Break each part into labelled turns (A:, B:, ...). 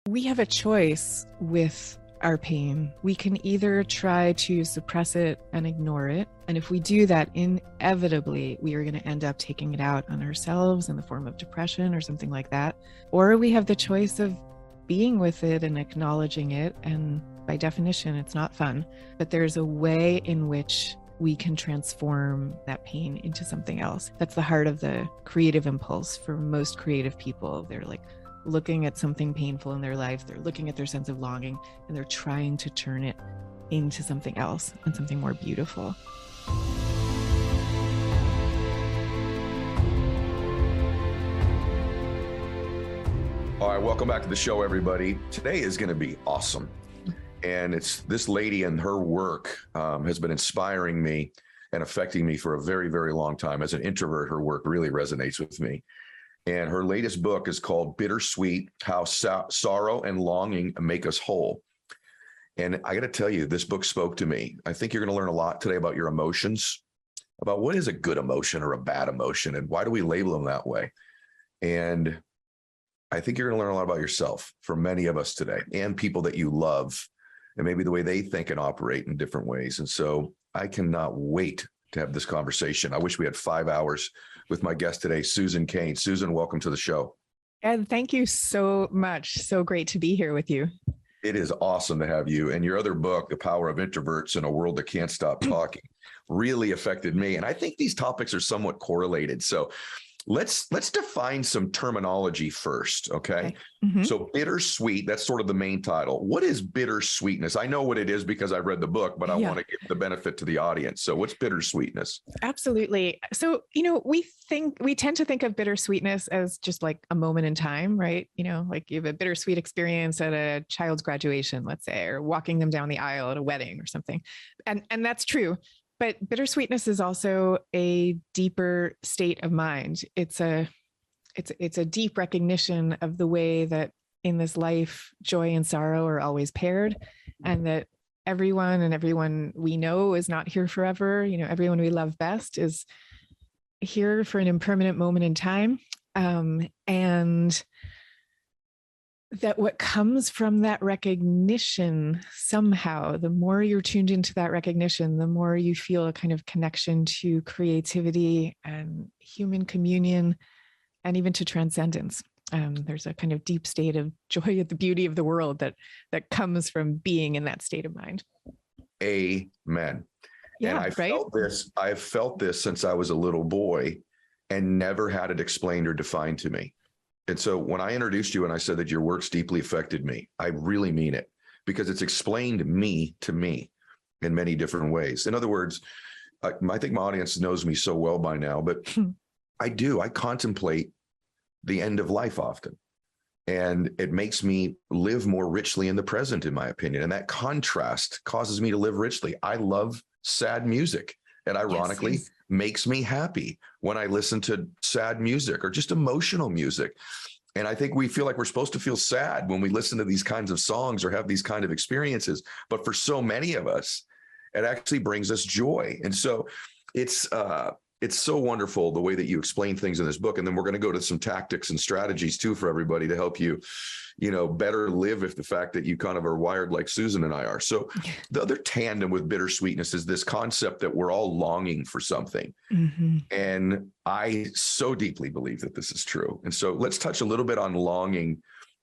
A: We have a choice with our pain. We can either try to suppress it and ignore it. And if we do that, inevitably, we are going to end up taking it out on ourselves in the form of depression or something like that. Or we have the choice of being with it and acknowledging it. And by definition, it's not fun. But there's a way in which we can transform that pain into something else. That's the heart of the creative impulse for most creative people. They're like looking at something painful in their life, they're looking at their sense of longing, and they're trying to turn it into something else and something more beautiful.
B: All right, welcome back to the show, everybody. Today is going to be awesome. And it's this lady and her work has been inspiring me and affecting me for a very, very long time. As an introvert, her work really resonates with me. And her latest book is called Bittersweet: How Sorrow and Longing Make Us Whole. And I got to tell you, this book spoke to me. I think you're going to learn a lot today about your emotions, about what is a good emotion or a bad emotion, and why do we label them that way. And I think you're going to learn a lot about yourself for many of us today, and people that you love, and maybe the way they think and operate in different ways. And so I cannot wait to have this conversation. I wish we had 5 hours with my guest today, Susan Cain. Susan, welcome to the show.
A: And thank you so much. So great to be here with you.
B: It is awesome to have you. And your other book, The Power of Introverts in a World That Can't Stop Talking, really affected me. And I think these topics are somewhat correlated. So let's define some terminology first, okay? Mm-hmm. So bittersweet, that's sort of the main title. What is bittersweetness? I know what it is because I've read the book, but I want to give the benefit to the audience. So what's bittersweetness?
A: Absolutely. So, we tend to think of bittersweetness as just like a moment in time, right? Like you have a bittersweet experience at a child's graduation, let's say, or walking them down the aisle at a wedding or something. And that's true. But bittersweetness is also a deeper state of mind. It's a deep recognition of the way that in this life, joy and sorrow are always paired, and that everyone we know is not here forever. Everyone we love best is here for an impermanent moment in time. And that what comes from that recognition, somehow, the more you're tuned into that recognition, the more you feel a kind of connection to creativity and human communion, and even to transcendence. There's a kind of deep state of joy at the beauty of the world that comes from being in that state of mind.
B: Amen.
A: Yeah,
B: and I've felt this since I was a little boy and never had it explained or defined to me. And so when I introduced you and I said that your work's deeply affected me, I really mean it, because it's explained me to me in many different ways. In other words, I think my audience knows me so well by now, but I contemplate the end of life often. And it makes me live more richly in the present, in my opinion. And that contrast causes me to live richly. I love sad music. And ironically, makes me happy when I listen to sad music or just emotional music. And I think we feel like we're supposed to feel sad when we listen to these kinds of songs or have these kind of experiences. But for so many of us, it actually brings us joy. And so it's so wonderful the way that you explain things in this book. And then we're going to go to some tactics and strategies too for everybody to help you, better live with the fact that you kind of are wired like Susan and I are. So the other tandem with bittersweetness is this concept that we're all longing for something. Mm-hmm. And I so deeply believe that this is true. And so let's touch a little bit on longing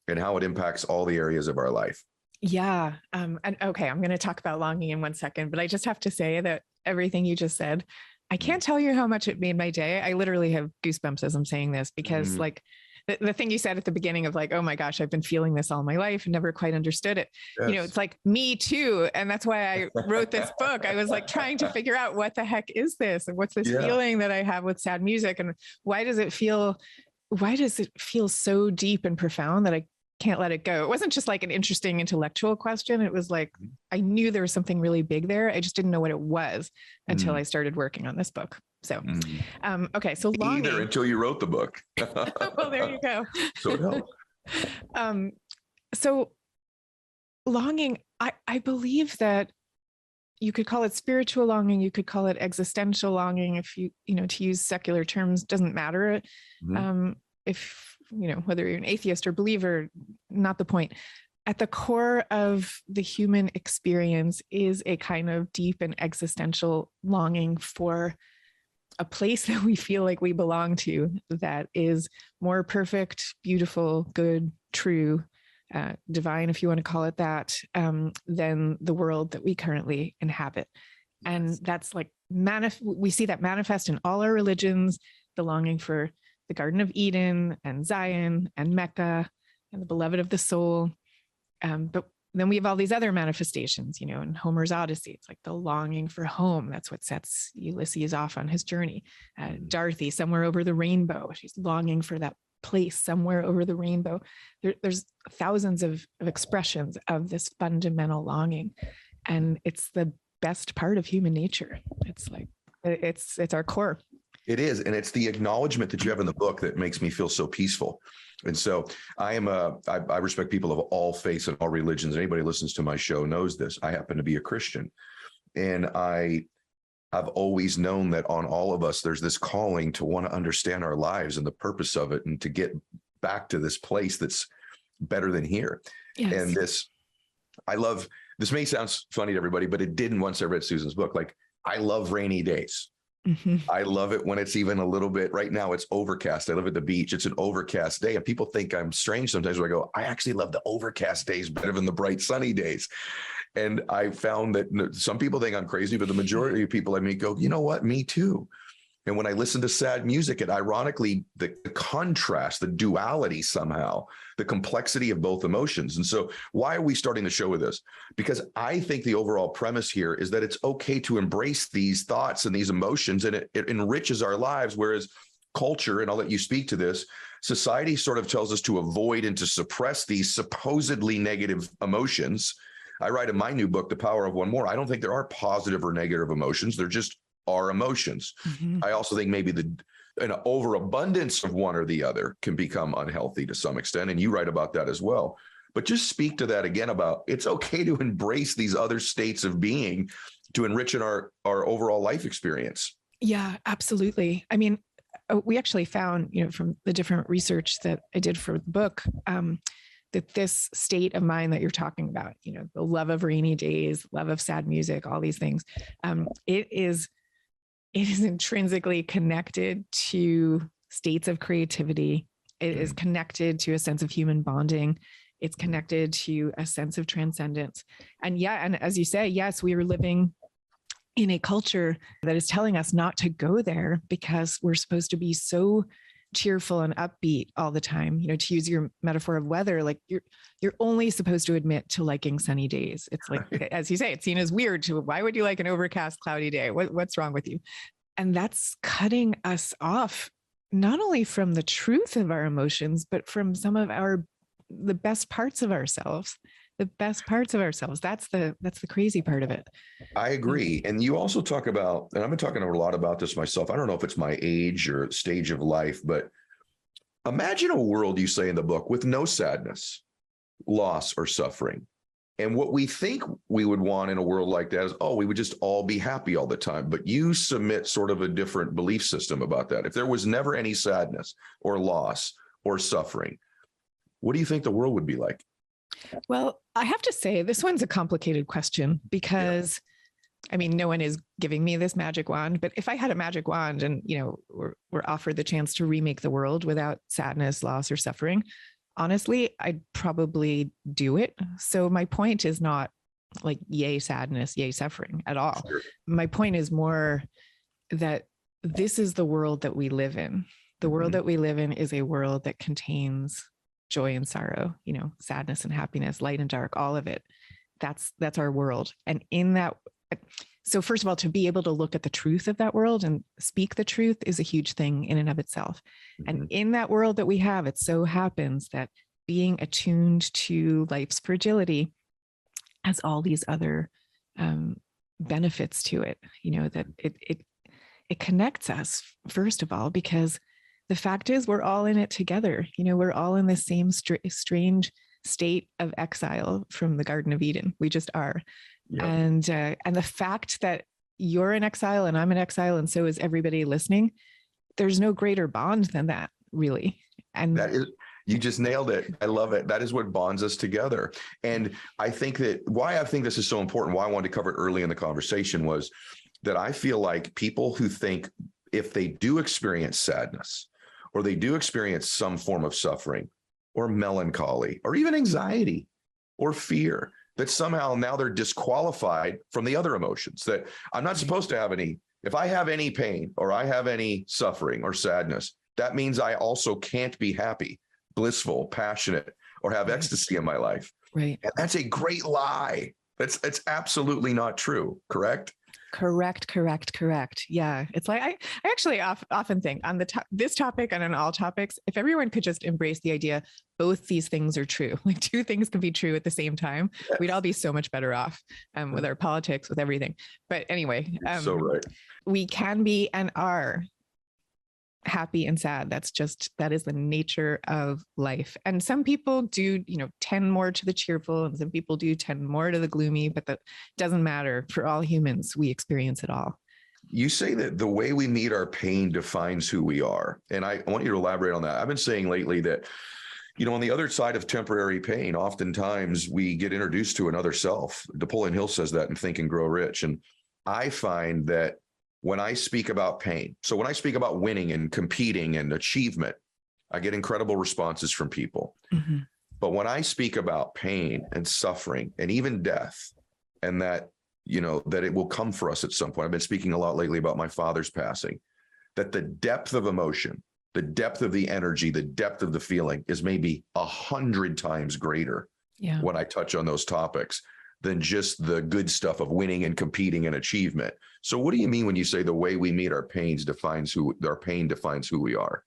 B: and how it impacts all the areas of our life.
A: Yeah. And okay, I'm going to talk about longing in 1 second, but I just have to say that everything you just said, I can't tell you how much it made my day. I literally have goosebumps as I'm saying this, because like the thing you said at the beginning of like, oh my gosh, I've been feeling this all my life and never quite understood it. Yes. It's like me too. And that's why I wrote this book. I was like trying to figure out what the heck is this? And what's this feeling that I have with sad music? And why does it feel so deep and profound that I can't let it go? It wasn't just like an interesting intellectual question. It was like, I knew there was something really big there. I just didn't know what it was until I started working on this book. So, okay. So longing.
B: Either until you wrote the book.
A: Well, there you go.
B: So it helped.
A: So longing, I believe that you could call it spiritual longing. You could call it existential longing. If to use secular terms, doesn't matter. If whether you're an atheist or believer, not the point. At the core of the human experience is a kind of deep and existential longing for a place that we feel like we belong to, that is more perfect, beautiful, good, true, divine, if you want to call it that, than the world that we currently inhabit. And that's like, we see that manifest in all our religions, the longing for the Garden of Eden and Zion and Mecca and the beloved of the soul. But then we have all these other manifestations, in Homer's Odyssey. It's like the longing for home. That's what sets Ulysses off on his journey. Dorothy, somewhere over the rainbow. She's longing for that place somewhere over the rainbow. There's thousands of expressions of this fundamental longing. And it's the best part of human nature. It's like, it's our core.
B: It is. And it's the acknowledgement that you have in the book that makes me feel so peaceful. And so I respect people of all faiths and all religions. Anybody who listens to my show knows this. I happen to be a Christian. And I've always known that on all of us, there's this calling to want to understand our lives and the purpose of it, and to get back to this place that's better than here. Yes. And this may sound funny to everybody, but it didn't once I read Susan's book. Like, I love rainy days. Mm-hmm. I love it when it's even a little bit. Right now it's overcast. I live at the beach. It's an overcast day, and people think I'm strange sometimes when I go, I actually love the overcast days better than the bright sunny days. And I found that some people think I'm crazy, but the majority of people I meet go, you know what, me too. And when I listen to sad music, it ironically, the contrast, the duality somehow, the complexity of both emotions. And so why are we starting the show with this? Because I think the overall premise here is that it's okay to embrace these thoughts and these emotions, and it enriches our lives. Whereas culture, and I'll let you speak to this, society sort of tells us to avoid and to suppress these supposedly negative emotions. I write in my new book, The Power of One More, I don't think there are positive or negative emotions. They're just our emotions. Mm-hmm. I also think maybe an overabundance of one or the other can become unhealthy to some extent. And you write about that as well. But just speak to that again about it's okay to embrace these other states of being to enrich in our overall life experience.
A: Yeah, absolutely. I mean, we actually found, from the different research that I did for the book, that this state of mind that you're talking about, the love of rainy days, love of sad music, all these things, it is intrinsically connected to states of creativity. It is connected to a sense of human bonding. It's connected to a sense of transcendence. And as you say, yes, we are living in a culture that is telling us not to go there because we're supposed to be so cheerful and upbeat all the time. To use your metaphor of weather, like you're only supposed to admit to liking sunny days. It's like, as you say, it's seen as weird. Why would you like an overcast, cloudy day? What's wrong with you? And that's cutting us off, not only from the truth of our emotions, but from some of the best parts of ourselves. The best parts of ourselves. That's the crazy part of it.
B: I agree. And you also talk about, and I've been talking a lot about this myself. I don't know if it's my age or stage of life, but imagine a world, you say in the book, with no sadness, loss, or suffering. And what we think we would want in a world like that is, we would just all be happy all the time. But you submit sort of a different belief system about that. If there was never any sadness or loss or suffering, what do you think the world would be like?
A: Well, I have to say, this one's a complicated question because, I mean, no one is giving me this magic wand, but if I had a magic wand and, we're offered the chance to remake the world without sadness, loss, or suffering, honestly, I'd probably do it. So my point is not like, yay, sadness, yay, suffering at all. Sure. My point is more that this is the world that we live in. The world that we live in is a world that contains joy and sorrow, sadness and happiness, light and dark, all of it. That's our world. And in that, so first of all, to be able to look at the truth of that world and speak the truth is a huge thing in and of itself. Mm-hmm. And in that world that we have, it so happens that being attuned to life's fragility has all these other benefits to it, that it connects us, first of all, because the fact is we're all in it together. We're all in the same strange state of exile from the Garden of Eden. We just are. Yep. And the fact that you're in exile and I'm in exile, and so is everybody listening, there's no greater bond than that, really. And
B: that is, you just nailed it. I love it. That is what bonds us together. And I think that why I think this is so important, why I wanted to cover it early in the conversation, was that I feel like people who think if they do experience sadness, or they do experience some form of suffering or melancholy or even anxiety or fear, that somehow now they're disqualified from the other emotions, that I'm not supposed to have any. If I have any pain or I have any suffering or sadness, that means I also can't be happy, blissful, passionate, or have ecstasy in my life.
A: Right.
B: And that's a great lie. It's absolutely not true. Correct?
A: Correct. Yeah. It's like, I actually often think on this topic and on all topics, if everyone could just embrace the idea, both these things are true, like two things can be true at the same time,
B: Yes.
A: we'd all be so much better off with our politics, with everything. But anyway,
B: So right.
A: We can be and are happy and sad. That is the nature of life. And some people do, tend more to the cheerful, and some people do tend more to the gloomy, but that doesn't matter. For all humans, we experience it all.
B: You say that the way we meet our pain defines who we are. And I want you to elaborate on that. I've been saying lately that, on the other side of temporary pain, oftentimes we get introduced to another self. Napoleon Hill says that in Think and Grow Rich. And I find that when I speak about pain, so when I speak about winning and competing and achievement, I get incredible responses from people. Mm-hmm. But when I speak about pain and suffering and even death, and that, that it will come for us at some point. I've been speaking a lot lately about my father's passing, that the depth of emotion, the depth of the energy, the depth of the feeling is maybe 100 times greater when I touch on those topics than just the good stuff of winning and competing and achievement. So what do you mean when you say the way we meet our pain defines who we are?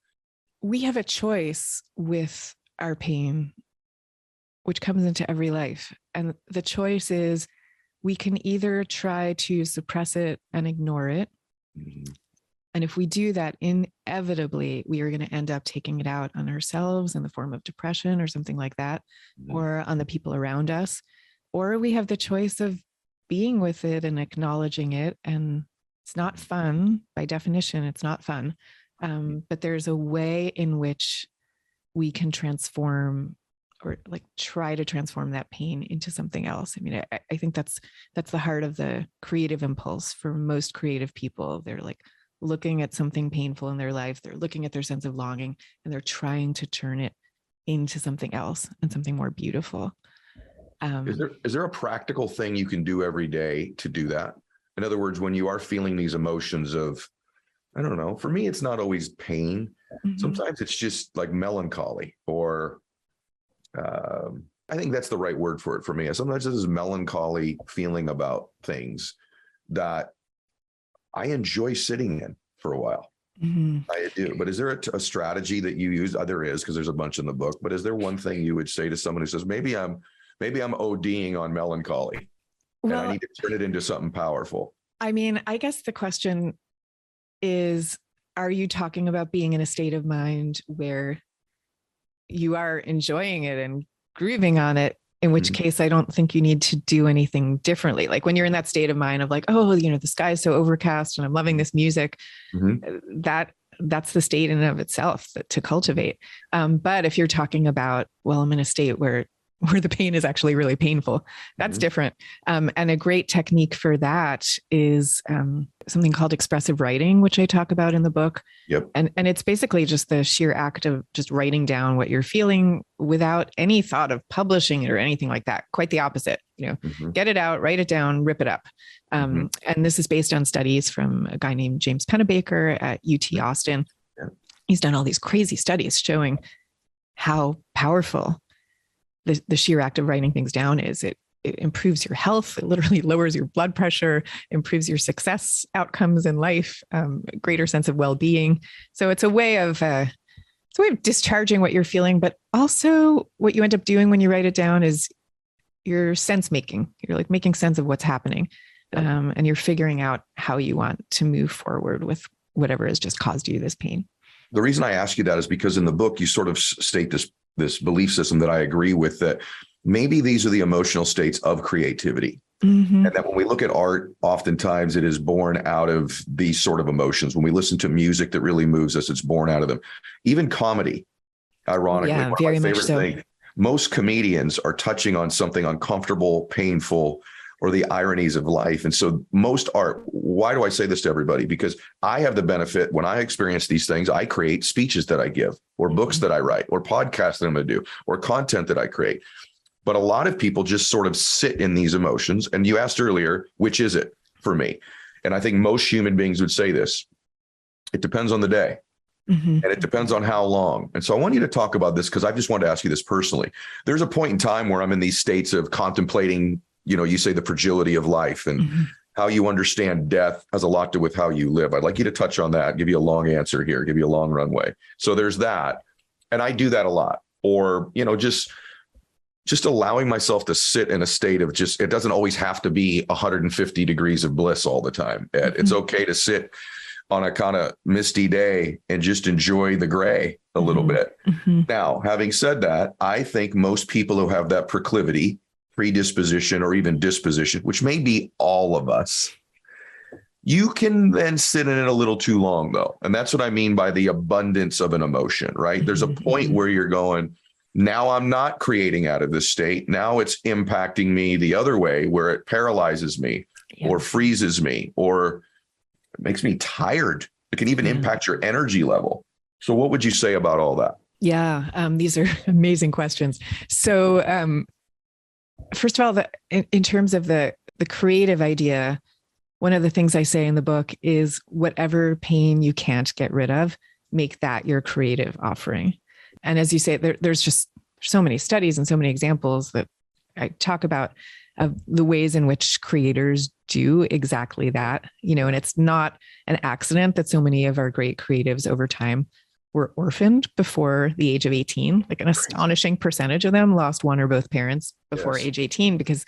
A: We have a choice with our pain, which comes into every life. And the choice is, we can either try to suppress it and ignore it. Mm-hmm. And if we do that, inevitably, we are going to end up taking it out on ourselves in the form of depression or something like that, mm-hmm. or on the people around us. Or we have the choice of being with it and acknowledging it. And it's not fun. By definition, it's not fun. But there's a way in which we can transform, or like try to transform that pain into something else. I mean, I think that's the heart of the creative impulse for most creative people. They're like looking at something painful in their life. They're looking at their sense of longing, and they're trying to turn it into something else and something more beautiful.
B: Is there a practical thing you can do every day to do that? In other words, when you are feeling these emotions of, I don't know, for me, it's not always pain. Mm-hmm. Sometimes it's just like melancholy, or I think that's the right word for it for me. Sometimes it's this melancholy feeling about things that I enjoy sitting in for a while. Mm-hmm. I do. But is there a strategy that you use? There is, because there's a bunch in the book. But is there one thing you would say to someone who says, maybe I'm ODing on melancholy, and I need to turn it into something powerful?
A: I mean, I guess the question is, are you talking about being in a state of mind where you are enjoying it and grooving on it? In which mm-hmm. case, I don't think you need to do anything differently. Like when you're in that state of mind of like, oh, the sky is so overcast and I'm loving this music, mm-hmm. That's the state in and of itself to cultivate. But if you're talking about, well, I'm in a state where the pain is actually really painful, that's mm-hmm. different. And a great technique for that is something called expressive writing, which I talk about in the book.
B: Yep.
A: And it's basically just the sheer act of just writing down what you're feeling without any thought of publishing it or anything like that. Quite the opposite, mm-hmm. get it out, write it down, rip it up. Mm-hmm. And this is based on studies from a guy named James Pennebaker at UT Austin. Yeah. He's done all these crazy studies showing how powerful the sheer act of writing things down is. It improves your health. It literally lowers your blood pressure, improves your success outcomes in life, greater sense of well-being. So it's a way of discharging what you're feeling, but also what you end up doing when you write it down is you're sense making. You're like making sense of what's happening, and you're figuring out how you want to move forward with whatever has just caused you this pain.
B: The reason I ask you that is because in the book you sort of state this belief system that I agree with, that maybe these are the emotional states of creativity. Mm-hmm. And that when we look at art, oftentimes it is born out of these sort of emotions. When we listen to music that really moves us, it's born out of them. Even comedy.
A: Oh,
B: Ironically,
A: yeah,
B: one of my
A: very much
B: favorite
A: so.
B: things. Most comedians are touching on something uncomfortable, painful, or the ironies of life. And so most art, why do I say this to everybody? Because I have the benefit when I experience these things, I create speeches that I give, or books that I write, or podcasts that I'm going to do, or content that I create. But a lot of people just sort of sit in these emotions. And you asked earlier, which is it for me? And I think most human beings would say this. It depends on the day.
A: Mhm.
B: And it depends on how long. And so I want you to talk about this because I just wanted to ask you this personally. There's a point in time where I'm in these states of contemplating, you say the fragility of life and
A: Mhm.
B: how you understand death has a lot to do with how you live. I'd like you to touch on that, give you a long answer here, give you a long runway. So there's that. And I do that a lot. Or, just allowing myself to sit in a state of it doesn't always have to be 150 degrees of bliss all the time, Ed. It's okay to sit on a kind of misty day and just enjoy the gray a little bit. Now, having said that, I think most people who have that proclivity, predisposition, or even disposition, which may be all of us, you can then sit in it a little too long, though. And that's what I mean by the abundance of an emotion, right? There's a point where you're going, now I'm not creating out of this state. Now it's impacting me the other way where it paralyzes me or freezes me or it makes me tired. It can even impact your energy level. So what would you say about all that?
A: Yeah, these are amazing questions. So first of all, in terms of the creative idea, one of the things I say in the book is whatever pain you can't get rid of, make that your creative offering. And as you say, there's just so many studies and so many examples that I talk about of the ways in which creators do exactly that, and it's not an accident that so many of our great creatives over time were orphaned before the age of 18. Like an astonishing percentage of them lost one or both parents before age 18 because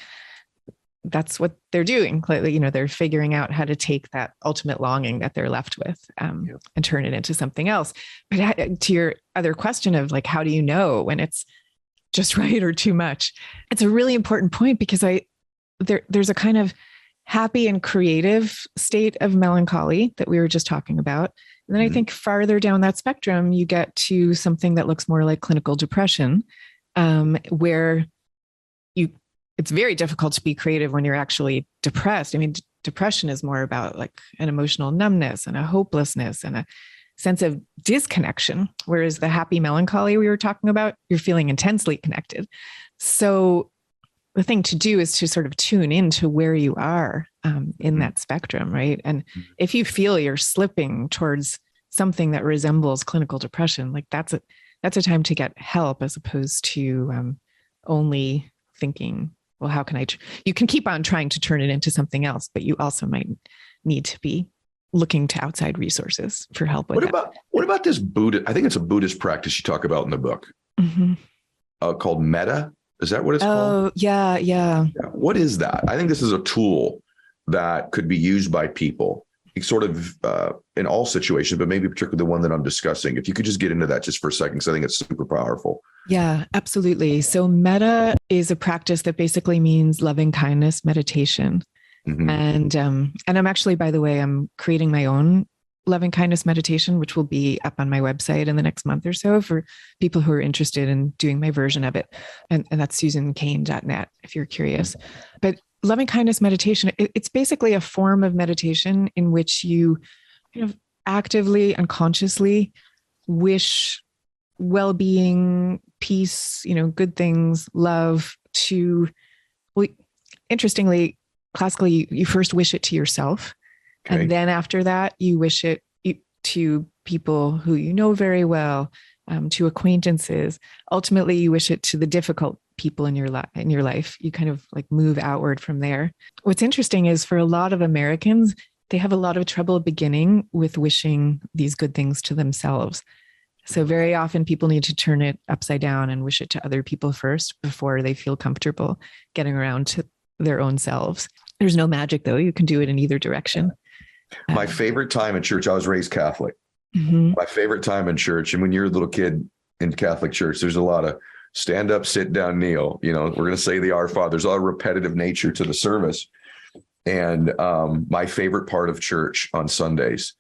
A: that's what they're doing. They're figuring out how to take that ultimate longing that they're left with and turn it into something else. But to your other question of how do you know when it's just right or too much? It's a really important point because there's a kind of happy and creative state of melancholy that we were just talking about. And then I think farther down that spectrum, you get to something that looks more like clinical depression, where it's very difficult to be creative when you're actually depressed. I mean, depression is more about an emotional numbness and a hopelessness and a sense of disconnection, whereas the happy melancholy we were talking about, you're feeling intensely connected. So the thing to do is to sort of tune into where you are in that spectrum, right? And if you feel you're slipping towards something that resembles clinical depression, that's a time to get help as opposed to only thinking, well, how can you can keep on trying to turn it into something else, but you also might need to be looking to outside resources for help with
B: what about this Buddha? I think it's a Buddhist practice you talk about in the book called metta. Is that what it's called?
A: Oh, yeah.
B: What is that? I think this is a tool that could be used by people sort of in all situations, but maybe particularly the one that I'm discussing. If you could just get into that just for a second, because I think it's super powerful.
A: Yeah, absolutely. So metta is a practice that basically means loving kindness meditation. And I'm actually, by the way, I'm creating my own loving kindness meditation, which will be up on my website in the next month or so for people who are interested in doing my version of it. And that's susankane.net if you're curious. But loving kindness meditation, it's basically a form of meditation in which you kind of actively and consciously wish well-being, peace, good things, love to, well, interestingly, classically, you first wish it to yourself. Okay. And then after that, you wish it to people who you know very well, to acquaintances. Ultimately, you wish it to the difficult people in your life. You kind of move outward from there. What's interesting is for a lot of Americans, they have a lot of trouble beginning with wishing these good things to themselves. So very often people need to turn it upside down and wish it to other people first before they feel comfortable getting around to their own selves. There's no magic, though. You can do it in either direction.
B: My favorite time in church, I was raised Catholic. My favorite time in church, and when you're a little kid in Catholic church, there's a lot of stand up, sit down, kneel. We're going to say the Our Father. There's a lot of repetitive nature to the service. And my favorite part of church on Sundays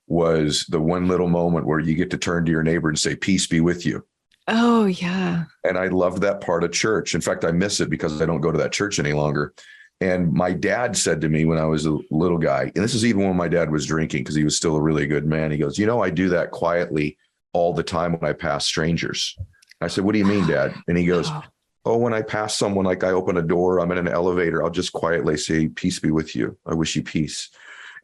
B: was the one little moment where you get to turn to your neighbor and say, peace be with you.
A: Oh, yeah.
B: And I loved that part of church. In fact, I miss it because I don't go to that church any longer. And my dad said to me when I was a little guy, and this is even when my dad was drinking, because he was still a really good man. He goes, I do that quietly all the time when I pass strangers. I said, what do you mean, Dad? And he goes,
A: Oh,
B: oh, when I pass someone, like I open a door, I'm in an elevator, I'll just quietly say, peace be with you. I wish you peace.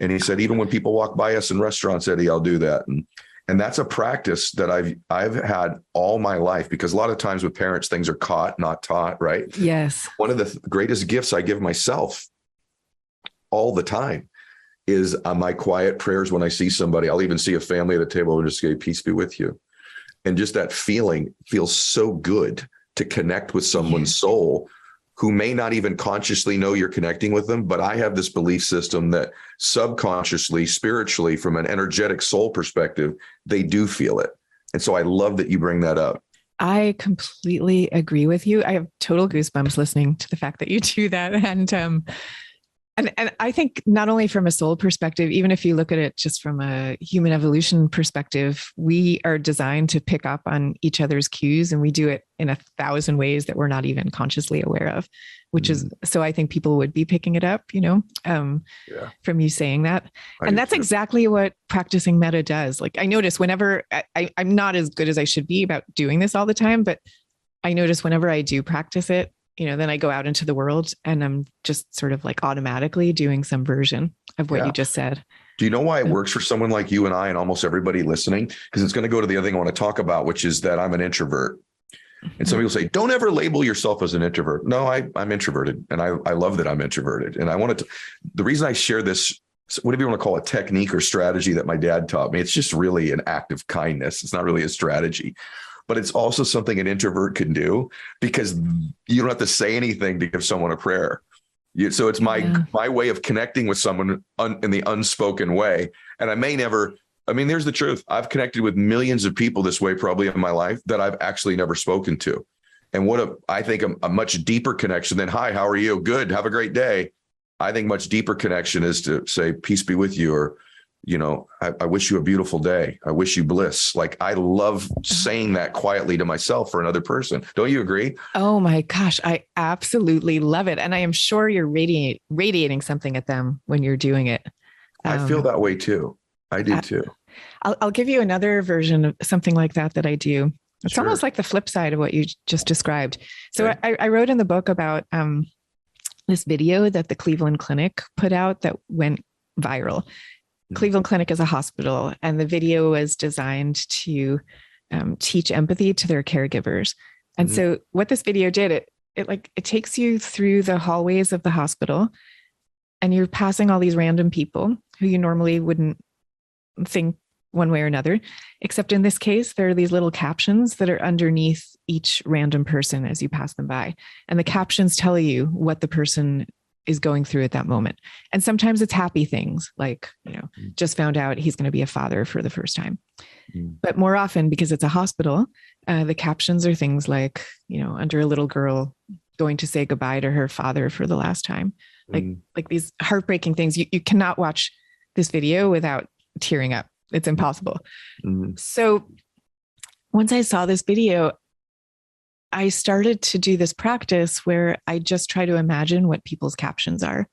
B: And he said, even when people walk by us in restaurants, Eddie, I'll do that. And that's a practice that I've had all my life, because a lot of times with parents, things are caught, not taught, right?
A: yes.
B: One of the greatest gifts I give myself all the time is my quiet prayers when I see somebody. I'll even see a family at a table and just say, peace be with you. And just that feeling feels so good to connect with someone's soul who may not even consciously know you're connecting with them. But I have this belief system that subconsciously, spiritually, from an energetic soul perspective, they do feel it. And so I love that you bring that up.
A: I completely agree with you. I have total goosebumps listening to the fact that you do that. And I think not only from a soul perspective, even if you look at it just from a human evolution perspective, we are designed to pick up on each other's cues, and we do it in 1,000 ways that we're not even consciously aware of, which is, so I think people would be picking it up, from you saying that. And that's exactly what practicing metta does. Like I notice whenever I'm not as good as I should be about doing this all the time, but I notice whenever I do practice it, then I go out into the world and I'm just sort of like automatically doing some version of what you just said.
B: Do you know why it works for someone like you and I and almost everybody listening? Because it's going to go to the other thing I want to talk about, which is that I'm an introvert. And some people say, don't ever label yourself as an introvert. No, I'm introverted. And I love that I'm introverted. And I wanted to, the reason I share this, whatever you want to call it, technique or strategy that my dad taught me, it's just really an act of kindness. It's not really a strategy. But it's also something an introvert can do, because you don't have to say anything to give someone a prayer. So it's my way of connecting with someone in the unspoken way. And here's the truth. I've connected with millions of people this way probably in my life that I've actually never spoken to. And I think a much deeper connection than, hi, how are you? Good. Have a great day. I think much deeper connection is to say, peace be with you, or I wish you a beautiful day. I wish you bliss. Like I love saying that quietly to myself for another person. Don't you agree? Oh
A: my gosh, I absolutely love it. And I am sure you're radiating something at them when you're doing it.
B: I feel that way too. I do too.
A: I'll give you another version of something like that I do. It's almost like the flip side of what you just described. So I wrote in the book about this video that the Cleveland Clinic put out that went viral. Cleveland Clinic is a hospital, and the video was designed to teach empathy to their caregivers. And so what this video did, it takes you through the hallways of the hospital, and you're passing all these random people who you normally wouldn't think one way or another, except in this case, there are these little captions that are underneath each random person as you pass them by. And the captions tell you what the person is going through at that moment. And sometimes it's happy things like, just found out he's going to be a father for the first time. But more often, because it's a hospital, the captions are things like, under a little girl going to say goodbye to her father for the last time. Like these heartbreaking things. You cannot watch this video without tearing up. It's impossible. So once I saw this video, I started to do this practice where I just try to imagine what people's captions are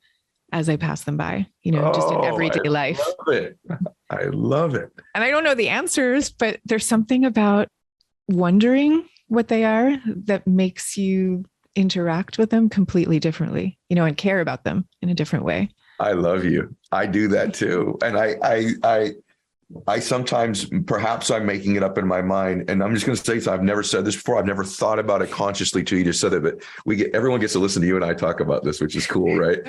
A: as I pass them by, just in everyday life.
B: I love it.
A: And I don't know the answers, but there's something about wondering what they are that makes you interact with them completely differently, and care about them in a different way.
B: I love you. I do that too. And I sometimes, perhaps I'm making it up in my mind, and I'm just going to say, so I've never said this before. I've never thought about it consciously till you just said it, but everyone gets to listen to you and I talk about this, which is cool, right?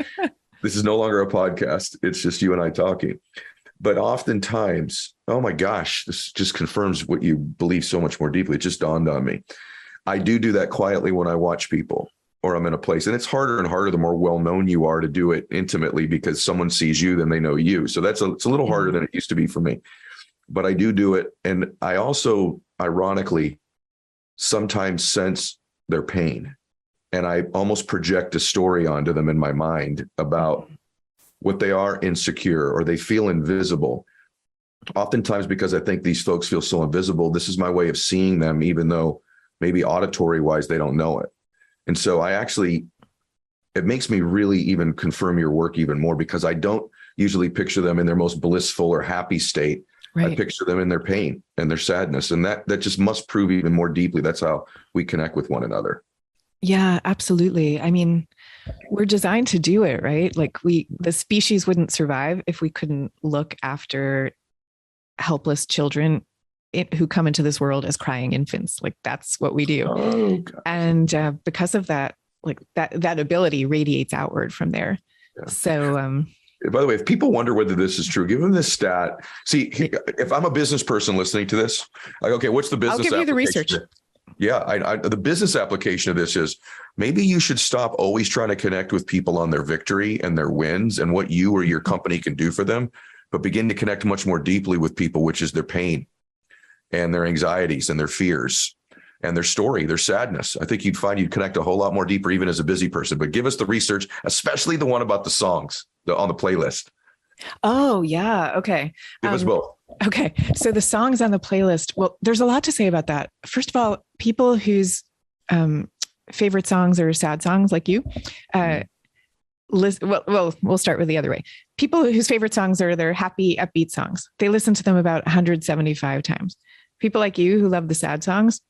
B: This is no longer a podcast. It's just you and I talking. But oftentimes, oh my gosh, this just confirms what you believe so much more deeply. It just dawned on me. I do that quietly when I watch people or I'm in a place, and it's harder and harder the more well-known you are to do it intimately, because someone sees you, then they know you. So it's a little harder than it used to be for me, but I do it. And I also, ironically, sometimes sense their pain, and I almost project a story onto them in my mind about what they are insecure or they feel invisible. Oftentimes, because I think these folks feel so invisible, this is my way of seeing them, even though maybe auditory wise, they don't know it. And so it makes me really even confirm your work even more, because I don't usually picture them in their most blissful or happy state. Right. I picture them in their pain and their sadness. And that just must prove even more deeply. That's how we connect with one another.
A: Yeah, absolutely. I mean, we're designed to do it, right? Like the species wouldn't survive if we couldn't look after helpless children who come into this world as crying infants. Like that's what we do. Oh, and because of that, like that ability radiates outward from there. Yeah. So,
B: by the way, if people wonder whether this is true, give them this stat. See, if I'm a business person listening to this, like, okay, what's the business?
A: I'll give you the research.
B: Yeah, the business application of this is maybe you should stop always trying to connect with people on their victory and their wins and what you or your company can do for them, but begin to connect much more deeply with people, which is their pain and their anxieties and their fears and their story, their sadness. I think you'd find you'd connect a whole lot more deeper, even as a busy person. But give us the research, especially the one about the songs on the playlist.
A: Oh, yeah. Okay.
B: Give us both.
A: Okay. So the songs on the playlist, well, there's a lot to say about that. First of all, people whose favorite songs are sad songs like you, we'll start with the other way. People whose favorite songs are their happy, upbeat songs. They listen to them about 175 times. People like you who love the sad songs,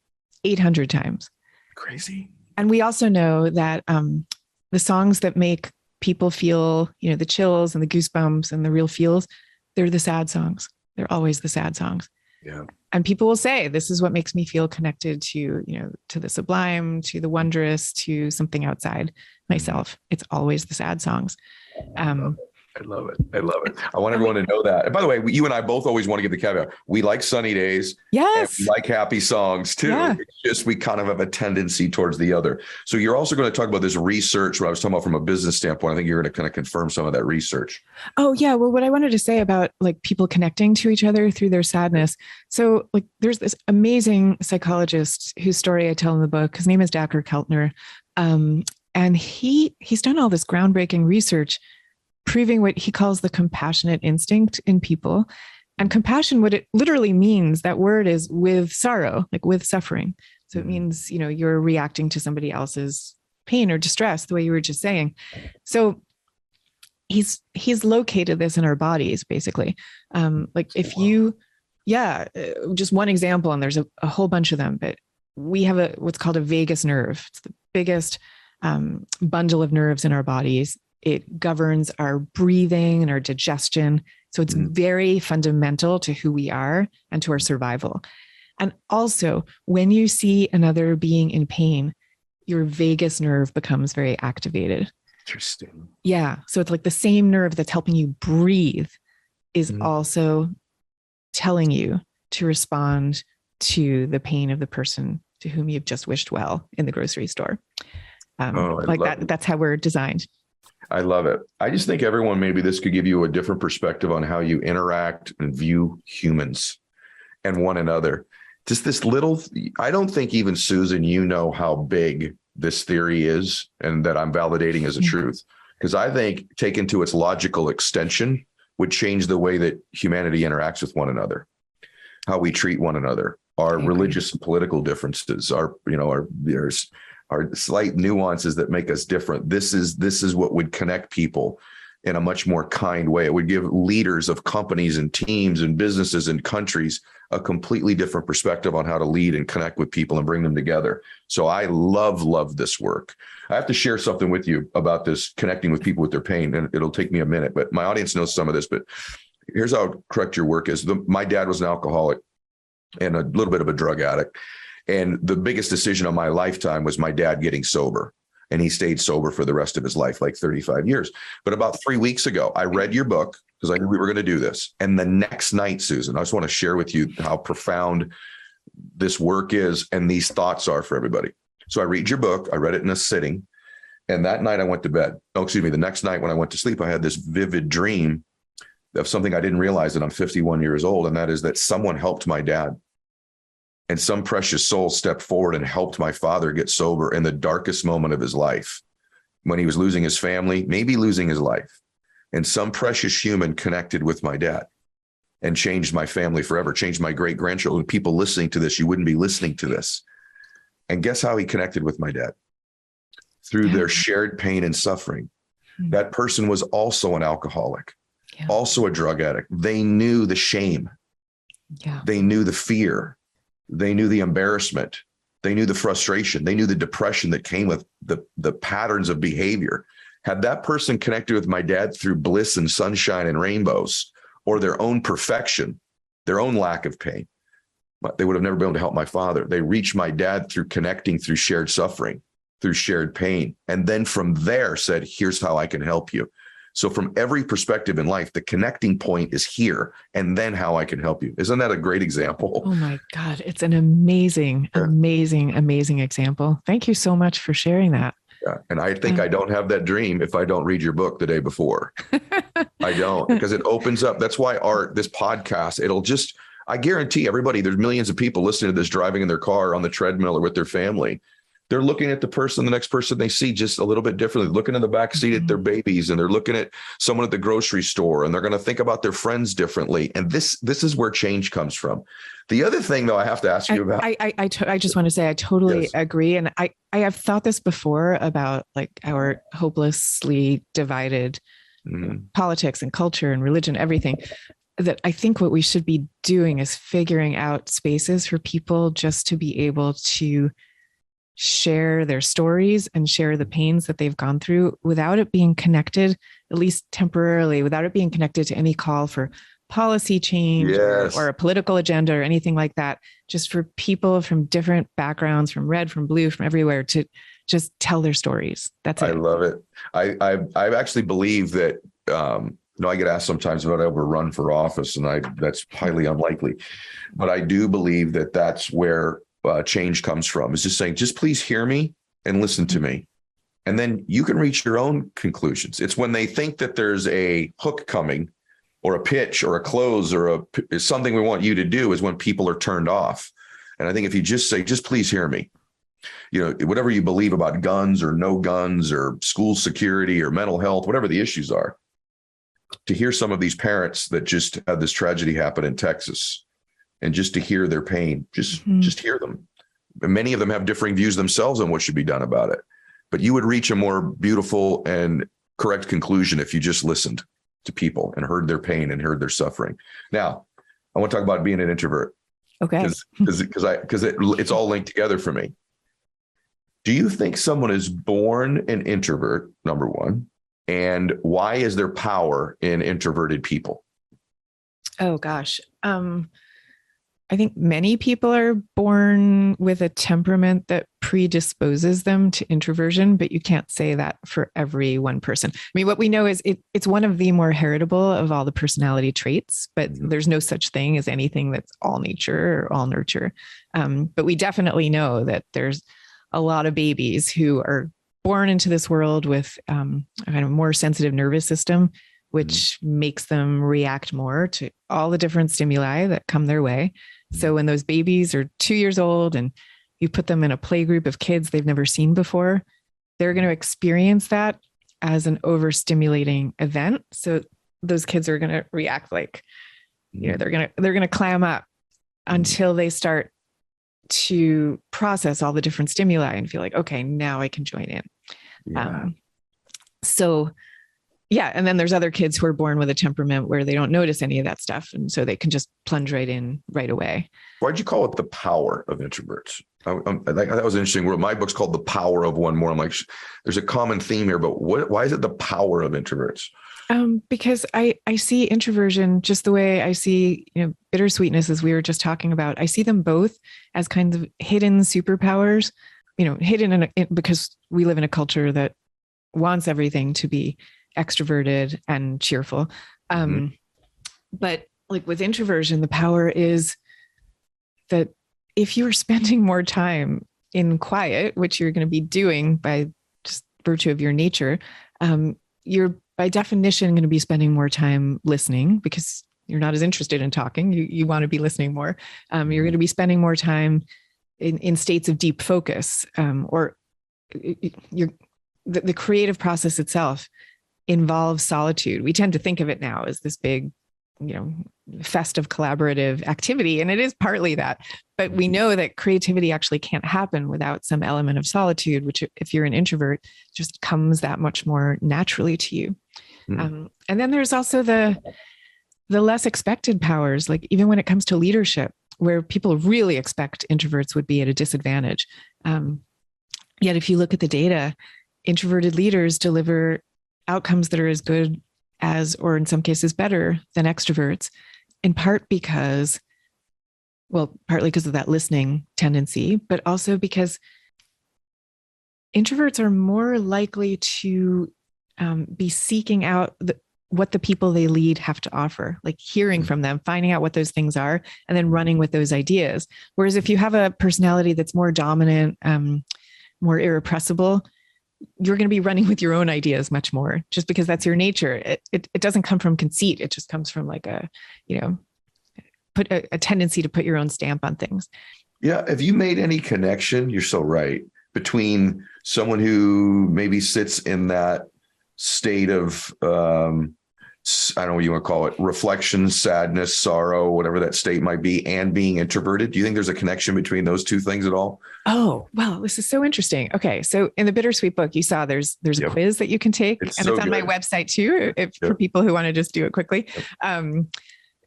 A: 800 times.
B: Crazy.
A: And we also know that the songs that make people feel, the chills and the goosebumps and the real feels, they're the sad songs. They're always the sad songs.
B: Yeah.
A: And people will say, this is what makes me feel connected to, to the sublime, to the wondrous, to something outside myself. It's always the sad songs.
B: I love it. I want everyone to know that. And by the way, you and I both always want to give the caveat. We like sunny days.
A: Yes.
B: And we like happy songs too. Yeah. It's just, we kind of have a tendency towards the other. So you're also going to talk about this research, what I was talking about from a business standpoint. I think you're going to kind of confirm some of that research.
A: Oh yeah. Well, what I wanted to say about like people connecting to each other through their sadness. So like there's this amazing psychologist whose story I tell in the book. His name is Dr. Keltner. And he's done all this groundbreaking research proving what he calls the compassionate instinct in people. And compassion, what it literally means, that word is with sorrow, like with suffering. So it means, you're reacting to somebody else's pain or distress, the way you were just saying. So he's located this in our bodies, basically. Like if you, just one example, and there's a whole bunch of them, but we have what's called a vagus nerve. It's the biggest bundle of nerves in our bodies. It governs our breathing and our digestion. So it's very fundamental to who we are and to our survival. And also, when you see another being in pain, your vagus nerve becomes very activated.
B: Interesting.
A: Yeah. So it's like the same nerve that's helping you breathe is also telling you to respond to the pain of the person to whom you've just wished well in the grocery store. Like that. That's how we're designed.
B: I love it. I just think everyone, maybe this could give you a different perspective on how you interact and view humans and one another. Just this little, I don't think even Susan, how big this theory is and that I'm validating as a truth. Because I think taken to its logical extension would change the way that humanity interacts with one another, how we treat one another, our religious and political differences, our slight nuances that make us different. This is what would connect people in a much more kind way. It would give leaders of companies and teams and businesses and countries a completely different perspective on how to lead and connect with people and bring them together. So I love this work. I have to share something with you about this connecting with people with their pain, and it'll take me a minute, but my audience knows some of this, but here's how correct your work is. My dad was an alcoholic and a little bit of a drug addict. And the biggest decision of my lifetime was my dad getting sober. And he stayed sober for the rest of his life, like 35 years. But about 3 weeks ago, I read your book because I knew we were going to do this. And the next night, Susan, I just want to share with you how profound this work is and these thoughts are for everybody. So I read your book. I read it in a sitting. And that night I went to bed. The next night when I went to sleep, I had this vivid dream of something I didn't realize that I'm 51 years old. And that is that someone helped my dad. And some precious soul stepped forward and helped my father get sober in the darkest moment of his life, when he was losing his family, maybe losing his life. And some precious human connected with my dad and changed my family forever, changed my great-grandchildren. People listening to this, you wouldn't be listening to this And guess how he connected with my dad? Through their shared pain and suffering. That person was also an alcoholic, also a drug addict. They knew the shame. They knew the fear. They knew the embarrassment. They knew the frustration. They knew the depression that came with the patterns of behavior. Had that person connected with my dad through bliss and sunshine and rainbows, or their own perfection, their own lack of pain, but they would have never been able to help my father. They reached my dad through connecting, through shared suffering, through shared pain. And then from there said, here's how I can help you. So from every perspective in life, the connecting point is here, and then how I can help you. Isn't that a great example?
A: Oh my God. It's an amazing, amazing example. Thank you so much for sharing that.
B: Yeah. And I think I don't have that dream if I don't read your book the day before. I don't, because it opens up. That's why this podcast, I guarantee everybody, there's millions of people listening to this, driving in their car, on the treadmill, or with their family. They're looking at the next person they see just a little bit differently, looking in the back seat at their babies, and they're looking at someone at the grocery store, and they're going to think about their friends differently. And this is where change comes from. The other thing, though, I have to ask you about.
A: I just want to say I totally agree. And I have thought this before about like our hopelessly divided politics and culture and religion, everything. That I think what we should be doing is figuring out spaces for people just to be able to share their stories and share the pains that they've gone through without it being connected, at least temporarily, without it being connected to any call for policy change or a political agenda or anything like that. Just for people from different backgrounds, from red, from blue, from everywhere, to just tell their stories. That's it.
B: I love it. I actually believe that, I get asked sometimes if I ever run for office, and that's highly unlikely, but I do believe that that's where change comes from, is just saying, just please hear me and listen to me. And then you can reach your own conclusions. It's when they think that there's a hook coming, or a pitch, or a close, or something we want you to do, is when people are turned off. And I think if you just say, just please hear me, whatever you believe about guns or no guns or school security or mental health, whatever the issues are, to hear some of these parents that just had this tragedy happen in Texas, and just to hear their pain, just hear them. Many of them have differing views themselves on what should be done about it, but you would reach a more beautiful and correct conclusion if you just listened to people and heard their pain and heard their suffering. Now, I want to talk about being an introvert.
A: Okay.
B: Because it's all linked together for me. Do you think someone is born an introvert, number one? And why is there power in introverted people?
A: Oh, gosh. I think many people are born with a temperament that predisposes them to introversion, but you can't say that for every one person. I mean, what we know is it's one of the more heritable of all the personality traits, but there's no such thing as anything that's all nature or all nurture. But we definitely know that there's a lot of babies who are born into this world with a kind of more sensitive nervous system, which makes them react more to all the different stimuli that come their way. So when those babies are 2 years old and you put them in a play group of kids they've never seen before, they're going to experience that as an overstimulating event. So those kids are going to react like, they're going to clam up until they start to process all the different stimuli and feel like, okay, now I can join in. And then there's other kids who are born with a temperament where they don't notice any of that stuff. And so they can just plunge right in right away.
B: Why'd you call it the power of introverts? That was interesting. My book's called The Power of One More. I'm like, there's a common theme here, but why is it the power of introverts?
A: Because I see introversion just the way I see, bittersweetness, as we were just talking about. I see them both as kinds of hidden superpowers, hidden because we live in a culture that wants everything to be extroverted and cheerful. But like with introversion, the power is that if you're spending more time in quiet, which you're going to be doing by just virtue of your nature, you're by definition going to be spending more time listening because you're not as interested in talking. You want to be listening more. You're going to be spending more time in states of deep focus, or the creative process itself involves solitude. We tend to think of it now as this big, festive collaborative activity. And it is partly that, but we know that creativity actually can't happen without some element of solitude, which if you're an introvert, just comes that much more naturally to you. And then there's also the less expected powers, like even when it comes to leadership, where people really expect introverts would be at a disadvantage. Yet if you look at the data, introverted leaders deliver outcomes that are as good as, or in some cases better than extroverts, in part because, partly because of that listening tendency, but also because introverts are more likely to be seeking out what the people they lead have to offer, like hearing from them, finding out what those things are, and then running with those ideas. Whereas if you have a personality that's more dominant, more irrepressible, you're going to be running with your own ideas much more, just because that's your nature. It doesn't come from conceit. It just comes from like a tendency to put your own stamp on things.
B: Yeah. Have you made any connection? You're so right. Between someone who maybe sits in that state of, I don't know what you want to call it, reflection, sadness, sorrow, whatever that state might be, and being introverted? Do you think there's a connection between those two things at all?
A: Oh, well, this is so interesting. Okay. So in the Bittersweet book, you saw there's a quiz that you can take, and it's on my website too, for people who want to just do it quickly.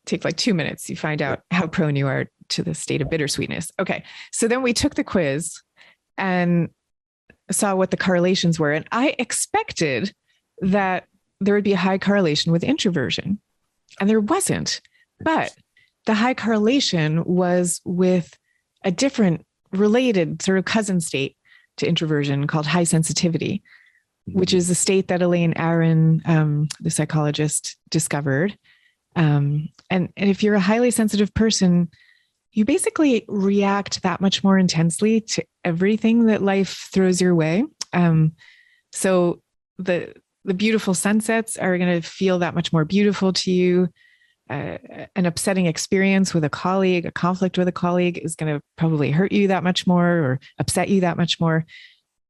A: Take like 2 minutes. You find out how prone you are to the state of bittersweetness. Okay. So then we took the quiz and saw what the correlations were. And I expected that there would be a high correlation with introversion, and there wasn't. But the high correlation was with a different related sort of cousin state to introversion called high sensitivity, which is a state that Elaine Aron, the psychologist, discovered. And if you're a highly sensitive person, you basically react that much more intensely to everything that life throws your way. So the beautiful sunsets are going to feel that much more beautiful to you. An upsetting experience with a colleague, a conflict with a colleague is going to probably hurt you that much more or upset you that much more.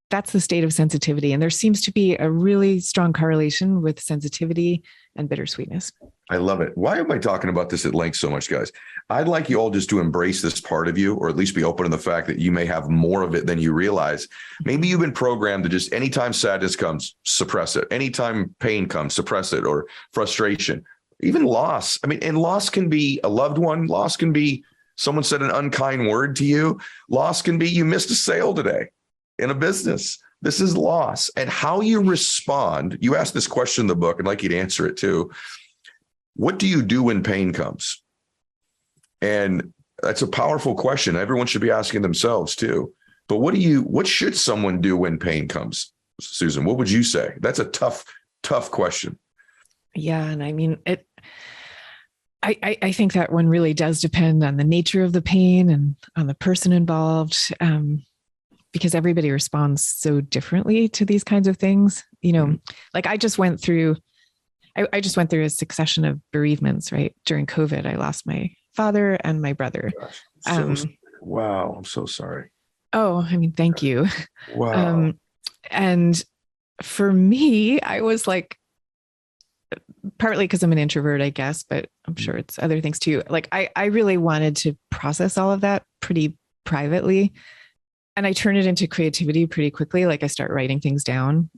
A: That's the state of sensitivity. And there seems to be a really strong correlation with sensitivity and bittersweetness.
B: I love it. Why am I talking about this at length so much, guys? I'd like you all just to embrace this part of you, or at least be open to the fact that you may have more of it than you realize. Maybe you've been programmed to just anytime sadness comes, suppress it. Anytime pain comes, suppress it, or frustration, even loss. I mean, and loss can be a loved one. Loss can be someone said an unkind word to you. Loss can be you missed a sale today in a business. This is loss. And how you respond, you asked this question in the book, and I'd like you to answer it too. What do you do when pain comes? And that's a powerful question. Everyone should be asking themselves too. But what should someone do when pain comes? Susan, what would you say? That's a tough question.
A: Yeah. And I mean, I think that one really does depend on the nature of the pain and on the person involved. Because everybody responds so differently to these kinds of things. Like I just went through a succession of bereavements, right? During COVID, I lost my father and my brother.
B: Gosh, wow. I'm so sorry.
A: Oh, I mean, thank you.
B: Wow.
A: And for me, I was like, partly because I'm an introvert, I guess, but I'm sure it's other things too. Like I really wanted to process all of that pretty privately. And I turn it into creativity pretty quickly. Like I start writing things down.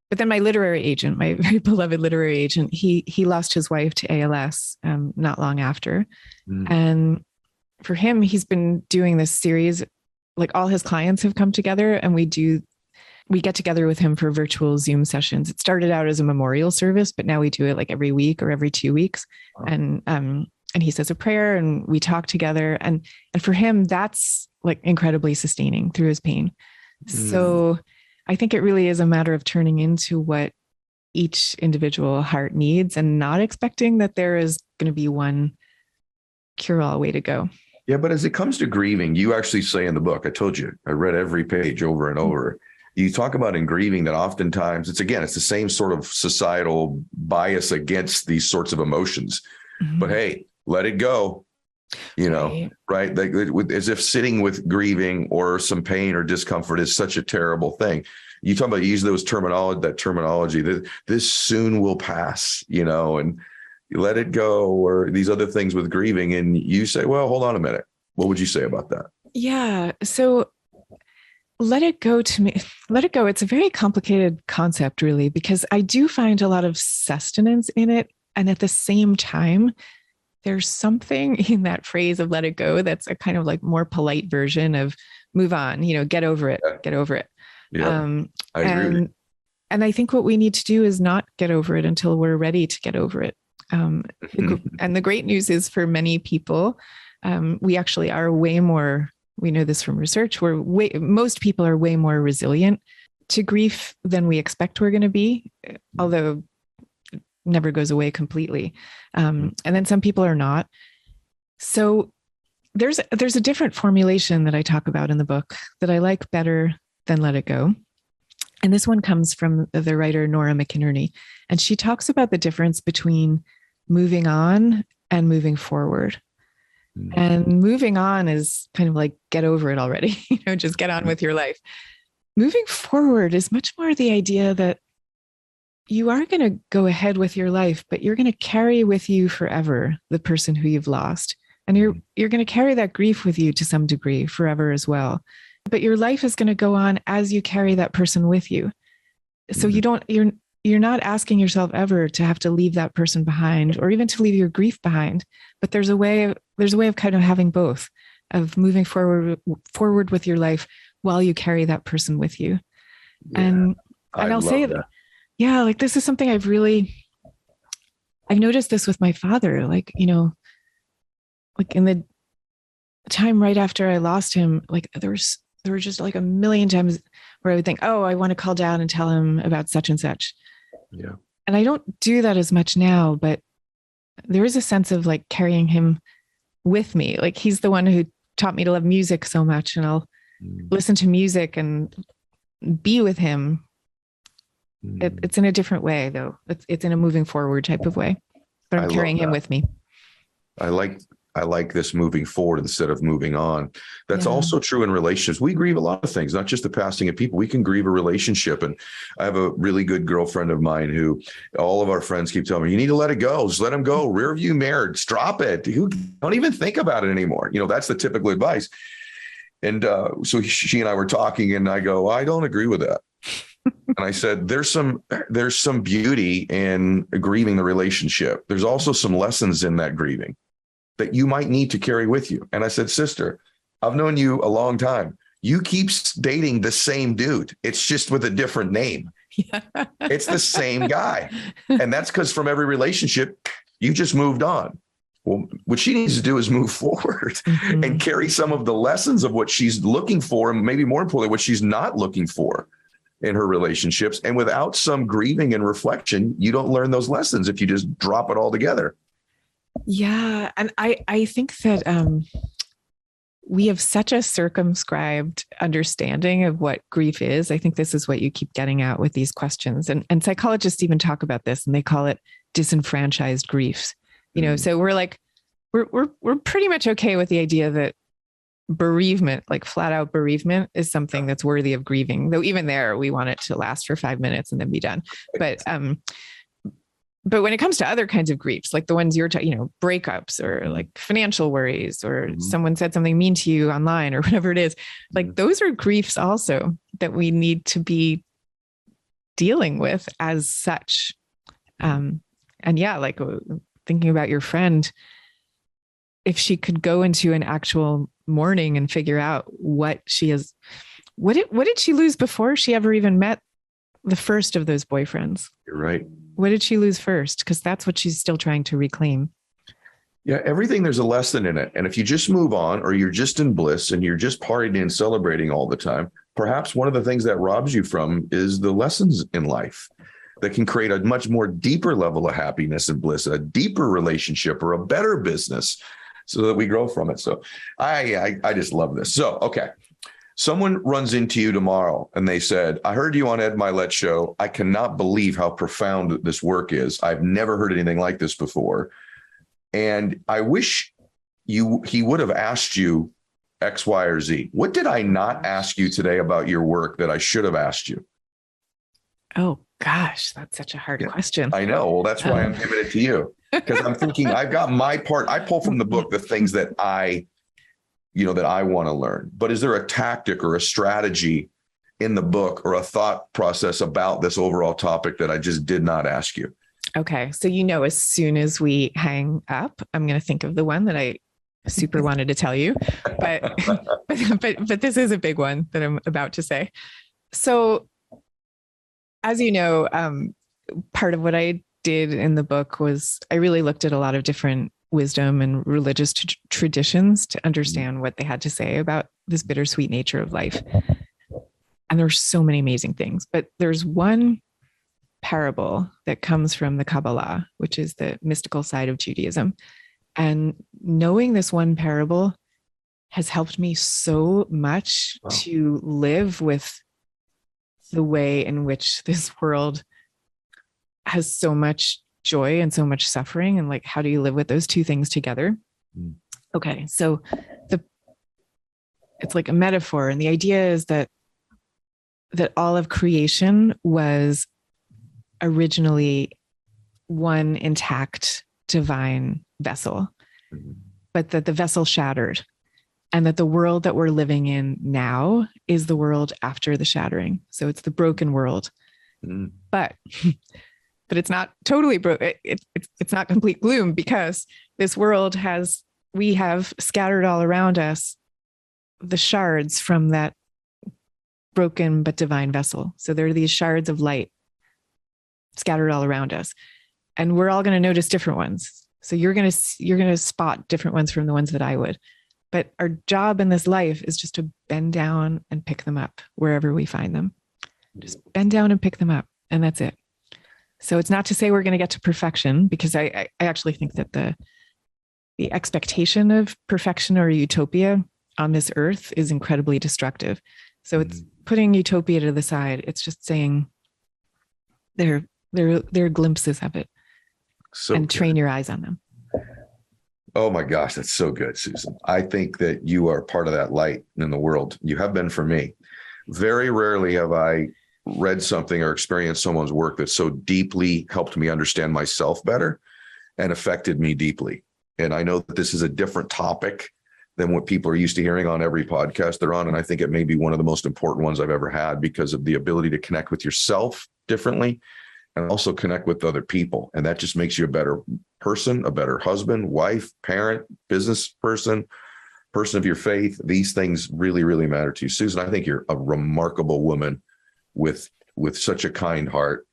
A: But then my literary agent, my very beloved literary agent, he lost his wife to ALS not long after. And for him, he's been doing this series, like all his clients have come together and we get together with him for virtual Zoom sessions. It started out as a memorial service, but now we do it like every week or every 2 weeks. Wow. And he says a prayer and we talk together. And for him, that's like incredibly sustaining through his pain. So I think it really is a matter of turning into what each individual heart needs and not expecting that there is going to be one cure-all way to go.
B: Yeah, but as it comes to grieving, you actually say in the book, I told you, I read every page over and over. You talk about in grieving that oftentimes it's the same sort of societal bias against these sorts of emotions. But hey, let it go. Right? Like, as if sitting with grieving or some pain or discomfort is such a terrible thing. You talk about use that terminology that this soon will pass, and you let it go, or these other things with grieving. And you say, well, hold on a minute. What would you say about that?
A: Yeah. So let it go to me. Let it go. It's a very complicated concept, really, because I do find a lot of sustenance in it. And at the same time, there's something in that phrase of let it go that's a kind of like more polite version of move on, get over it, get over it.
B: Yeah, I agree with you.
A: And I think what we need to do is not get over it until we're ready to get over it. And the great news is for many people, we actually are way more, we know this from research, most people are way more resilient to grief than we expect we're going to be, although it never goes away completely. And then some people are not. So there's a different formulation that I talk about in the book that I like better than let it go. And this one comes from the writer Nora McInerney. And she talks about the difference between moving on and moving forward. And moving on is kind of like, get over it already, just get on with your life. Moving forward is much more the idea that you are going to go ahead with your life, but you're going to carry with you forever the person who you've lost. And you're going to carry that grief with you to some degree forever as well. But your life is going to go on as you carry that person with you. So you're not asking yourself ever to have to leave that person behind or even to leave your grief behind. But there's a way of kind of having both, of moving forward with your life while you carry that person with you. Yeah, and I'll say that. Yeah, like this is something I've noticed this with my father, like in the time right after I lost him, like there were just like a million times where I would think, oh, I want to call down and tell him about such and such.
B: Yeah.
A: And I don't do that as much now, but there is a sense of like carrying him with me. Like he's the one who taught me to love music so much, and I'll listen to music and be with him. It's in a different way though. It's in a moving forward type of way, but I'm carrying him with me.
B: I like this moving forward instead of moving on. That's also true in relationships. We grieve a lot of things, not just the passing of people. We can grieve a relationship. And I have a really good girlfriend of mine who all of our friends keep telling me, you need to let it go. Just let him go. Rear view mirror. Drop it. Don't even think about it anymore. That's the typical advice. And so she and I were talking, and I go, I don't agree with that. And I said, there's some beauty in grieving the relationship. There's also some lessons in that grieving that you might need to carry with you. And I said, sister, I've known you a long time. You keep dating the same dude. It's just with a different name. Yeah. It's the same guy. And that's because from every relationship, you just moved on. Well, what she needs to do is move forward and carry some of the lessons of what she's looking for, and maybe more importantly, what she's not looking for in her relationships. And without some grieving and reflection, you don't learn those lessons if you just drop it all together.
A: Yeah. And I think that we have such a circumscribed understanding of what grief is. I think this is what you keep getting at with these questions. And psychologists even talk about this, and they call it disenfranchised griefs. So we're like, we're pretty much okay with the idea that bereavement, like flat out bereavement, is something that's worthy of grieving. Though even there, we want it to last for 5 minutes and then be done. But when it comes to other kinds of griefs, like the ones you're talking, breakups or like financial worries, or someone said something mean to you online or whatever it is, like those are griefs also that we need to be dealing with as such. And yeah, like thinking about your friend, if she could go into an actual mourning and figure out what did she lose before she ever even met the first of those boyfriends? You're right. What did she lose first? Because that's what she's still trying to reclaim.
B: Yeah, everything, there's a lesson in it. And if you just move on, or you're just in bliss and you're just partying and celebrating all the time, perhaps one of the things that robs you from is the lessons in life that can create a much more deeper level of happiness and bliss, a deeper relationship, or a better business, so that we grow from it. So I just love this. So, okay. Someone runs into you tomorrow and they said, I heard you on Ed Mylett show. I cannot believe how profound this work is. I've never heard anything like this before. And I wish he would have asked you X, Y, or Z. What did I not ask you today about your work that I should have asked you?
A: Oh, gosh, that's such a hard question.
B: I know. Well, that's why I'm giving it to you. because I'm thinking I've got my part. I pull from the book the things that I want to learn. But is there a tactic or a strategy in the book or a thought process about this overall topic that I just did not ask you?
A: Okay. So, as soon as we hang up, I'm going to think of the one that I super wanted to tell you, but this is a big one that I'm about to say. So, as you know, part of what I did in the book was I really looked at a lot of different wisdom and religious traditions to understand what they had to say about this bittersweet nature of life. And there's so many amazing things, but there's one parable that comes from the Kabbalah, which is the mystical side of Judaism. And knowing this one parable has helped me so much to live with the way in which this world has so much joy and so much suffering. And like, how do you live with those two things together? Okay. So it's like a metaphor. And the idea is that all of creation was originally one intact divine vessel, but that the vessel shattered, and that the world that we're living in now is the world after the shattering. So it's the broken world, but it's not totally broken. It's not complete gloom, because this world we have scattered all around us the shards from that broken but divine vessel. So there are these shards of light scattered all around us, and we're all going to notice different ones. So you're going to spot different ones from the ones that I would. But our job in this life is just to bend down and pick them up wherever we find them. Just bend down and pick them up, and that's it. So it's not to say we're going to get to perfection, because I actually think that the expectation of perfection or utopia on this earth is incredibly destructive. So it's putting utopia to the side. It's just saying there are glimpses of it, and train your eyes on them.
B: Oh my gosh, that's so good, Susan. I think that you are part of that light in the world. You have been for me. Very rarely have I read something or experienced someone's work that so deeply helped me understand myself better and affected me deeply. And I know that this is a different topic than what people are used to hearing on every podcast they're on. And I think it may be one of the most important ones I've ever had, because of the ability to connect with yourself differently and also connect with other people. And that just makes you a better person, a better husband, wife, parent, business person of your faith. These things really, really matter to you. Susan, I think you're a remarkable woman with such a kind heart.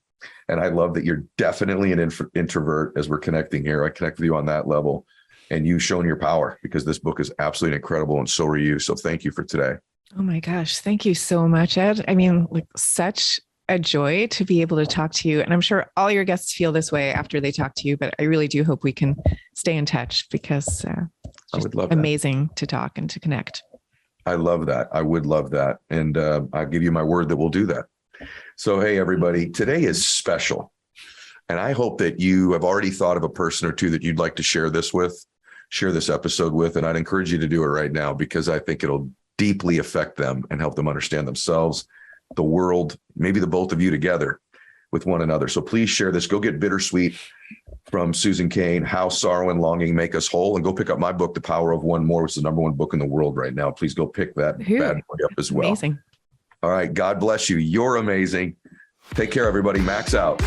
B: And I love that you're definitely an introvert as we're connecting here. I connect with you on that level, and you've shown your power, because this book is absolutely incredible, and so are you. So thank you for today.
A: Oh my gosh. Thank you so much, Ed. I mean, like, such a joy to be able to talk to you. And I'm sure all your guests feel this way after they talk to you, but I really do hope we can stay in touch, because
B: I would love
A: amazing to talk and to connect.
B: I love that. I would love that. And I'll give you my word that we'll do that. So, hey, everybody, today is special. And I hope that you have already thought of a person or two that you'd like to share this episode with. And I'd encourage you to do it right now, because I think it'll deeply affect them and help them understand themselves, the world, maybe the both of you together with one another. So please share this. Go get Bittersweet from Susan Cain, How Sorrow and Longing Make Us Whole, and go pick up my book, The Power of One More, which is the #1 book in the world right now. Please go pick that bad boy up as well.
A: Amazing.
B: All right. God bless you. You're amazing. Take care, everybody. Max out.